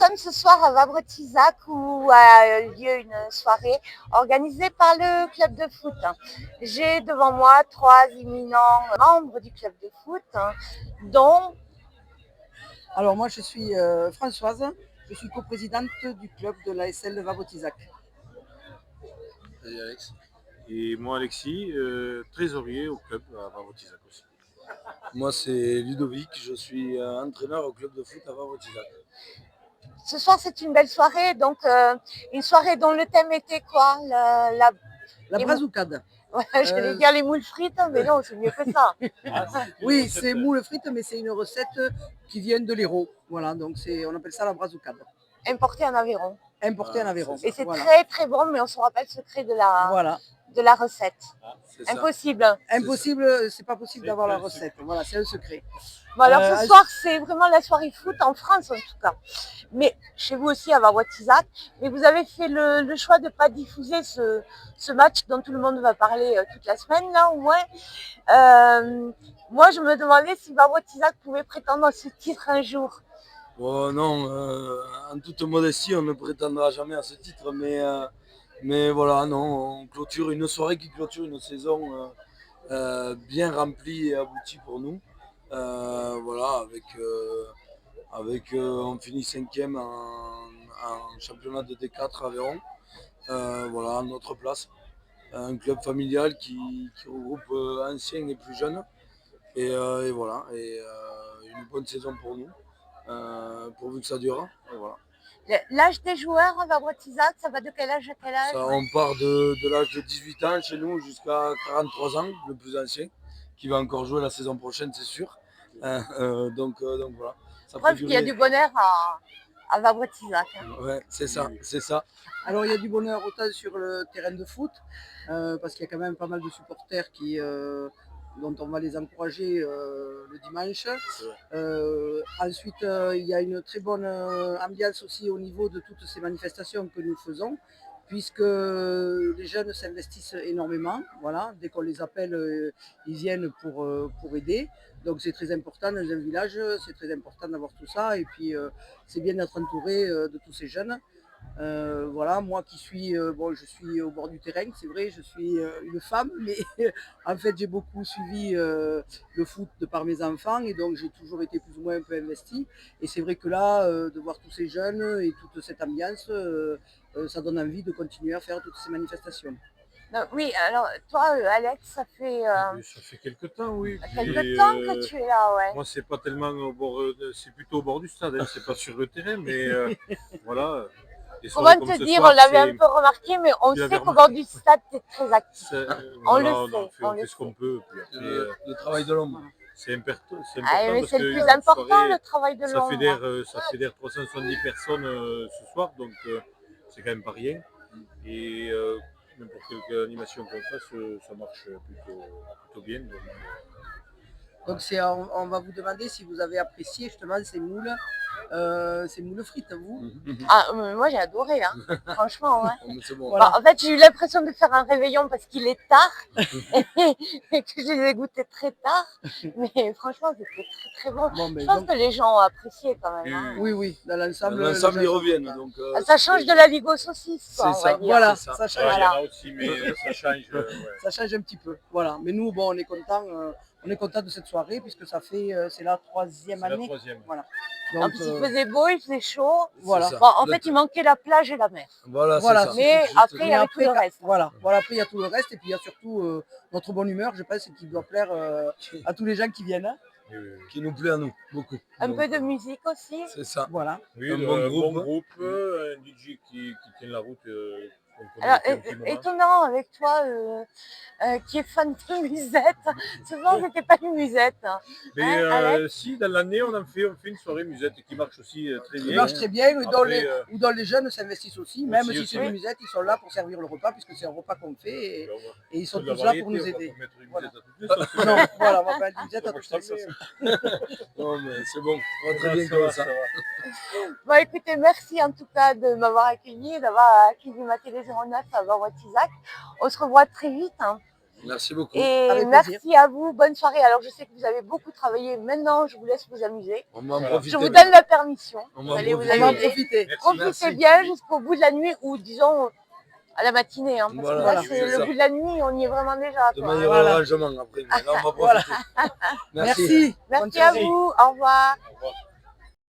sommes ce soir à Vabre-Tizac où a lieu une soirée organisée par le club de foot. J'ai devant moi 3 éminents membres du club de foot, dont... Alors moi je suis Françoise, je suis coprésidente du club de l'ASL de Vabre-Tizac. Et Alex. Et moi Alexis, trésorier au club à Vabre-Tizac aussi. Moi c'est Ludovic, je suis entraîneur au club de foot à Vabre-Tizac. Ce soir c'est une belle soirée, donc une soirée dont le thème était quoi? La brazucade. Ouais, j'allais dire les moules frites, mais non, c'est mieux que ça. Oui, c'est moules frites, mais c'est une recette qui vient de l'Hérault. Voilà, donc on appelle ça la brazucade. Importé en Aveyron. Importé en Aveyron. Et c'est très très bon, mais on se rappelle le secret de la recette. Impossible. Impossible, c'est pas possible d'avoir la recette. Voilà, c'est un secret. Bon, alors ce soir, c'est vraiment la soirée foot en France en tout cas. Mais chez vous aussi à Vabre-Tizac. Mais vous avez fait le choix de ne pas diffuser ce match dont tout le monde va parler toute la semaine, là au moins. Moi, je me demandais si Vabre-Tizac pouvait prétendre à ce titre un jour. Oh non, en toute modestie, on ne prétendra jamais à ce titre, mais voilà, non, on clôture une soirée qui clôture une saison bien remplie et aboutie pour nous. Voilà, on finit 5e en championnat de D4 Aveyron. Voilà, notre place. Un club familial qui regroupe anciens et plus jeunes. Et voilà, une bonne saison pour nous. Pourvu que ça dure. Et voilà. L'âge des joueurs à Vabre-Tizac, ça va de quel âge à quel âge? On part de l'âge de 18 ans chez nous jusqu'à 43 ans, le plus ancien, qui va encore jouer la saison prochaine, c'est sûr. Donc voilà. Preuve qu'il y a du bonheur à Vabre-Tizac. Ouais, c'est ça. Alors il y a du bonheur autant sur le terrain de foot, parce qu'il y a quand même pas mal de supporters dont on va les encourager le dimanche. Ensuite, il y a une très bonne ambiance aussi au niveau de toutes ces manifestations que nous faisons, puisque les jeunes s'investissent énormément. Voilà, dès qu'on les appelle, ils viennent pour aider. Donc c'est très important dans un village, c'est très important d'avoir tout ça. Et puis c'est bien d'être entouré de tous ces jeunes. Voilà, moi qui suis, je suis au bord du terrain, c'est vrai, je suis une femme, mais en fait j'ai beaucoup suivi le foot de par mes enfants et donc j'ai toujours été plus ou moins un peu investie. Et c'est vrai que là, de voir tous ces jeunes et toute cette ambiance, ça donne envie de continuer à faire toutes ces manifestations. Non, oui, alors toi, Alex, ça fait quelques temps, oui. Quelques temps que tu es là, ouais. Moi, c'est pas tellement au bord, c'est plutôt au bord du stade, hein, c'est pas sur le terrain, mais voilà. Comment te dire, on l'avait un peu remarqué, mais on sait qu'au bord du stade, tu es très actif. On le sait. On fait ce qu'on peut. Puis après, le travail de l'homme. C'est important. Mais c'est le plus important, le travail de l'homme. Ça fédère 370 personnes ce soir, donc c'est quand même pas rien. Et n'importe quelle animation qu'on fasse, ça marche plutôt bien. Donc on va vous demander si vous avez apprécié justement ces moules frites, vous. Ah, moi j'ai adoré, hein. Franchement. Ouais. Bon. Voilà. En fait, j'ai eu l'impression de faire un réveillon parce qu'il est tard et que je les ai goûtés très tard. Mais franchement, c'était très très bon. Je pense que les gens ont apprécié quand même. Hein. Oui, dans l'ensemble. L'ensemble, ils reviennent. Donc, ça change de la Ligo saucisse. C'est ça. Voilà, ça change. Il y en a aussi, mais ça change. Ça change un petit peu. Voilà. Mais nous, on est content. On est content de cette soirée puisque ça fait c'est la 3e année. La 3e. Voilà. Donc, en plus, il faisait beau, il faisait chaud. Voilà. Bon, en fait, il manquait la plage et la mer. Voilà. Ça. Mais après, il y avait tout le reste. Voilà. Après, il y a tout le reste. Et puis, il y a surtout notre bonne humeur, je pense, qui doit plaire à tous les gens qui viennent. Qui nous plaît à nous, beaucoup. Un peu de musique aussi. C'est ça. Voilà. Oui, un bon groupe, un DJ qui tient la route. Alors, étonnant avec toi, qui est fan de musette. Souvent, c'était pas une musette. Mais si, dans l'année, on fait une soirée musette qui marche aussi très bien. Qui marche très bien, où dans les jeunes s'investissent aussi. Même si c'est une musette, ils sont là pour servir le repas, puisque c'est un repas qu'on fait. Et ils sont tous là pour nous aider. Voilà. Non, voilà, on va pas une musette à tous. Non, mais c'est bon, on va très bien comme ça. Bon, écoutez, merci en tout cas de m'avoir accueilli, d'avoir accueilli ma télé 09 à Vabre-Tizac. On se revoit très vite. Hein. Merci beaucoup. Et Avec merci plaisir. à vous. Bonne soirée. Alors, je sais que vous avez beaucoup travaillé. Maintenant, je vous laisse vous amuser. On va en Voilà. profiter. Je vous donne la permission. On Vous va en allez vous profiter. On va en amuser. profiter. Merci. Profitez Merci. bien jusqu'au bout de la nuit ou disons à la matinée. Parce Voilà, que là, voilà, c'est c'est le ça. bout de la nuit. On y est vraiment déjà. Demain, Quoi. il y aura Voilà. le rangement après. Mais là, on va Voilà. profiter. Merci. Bonne Merci à soirée. vous. Au revoir. Au revoir.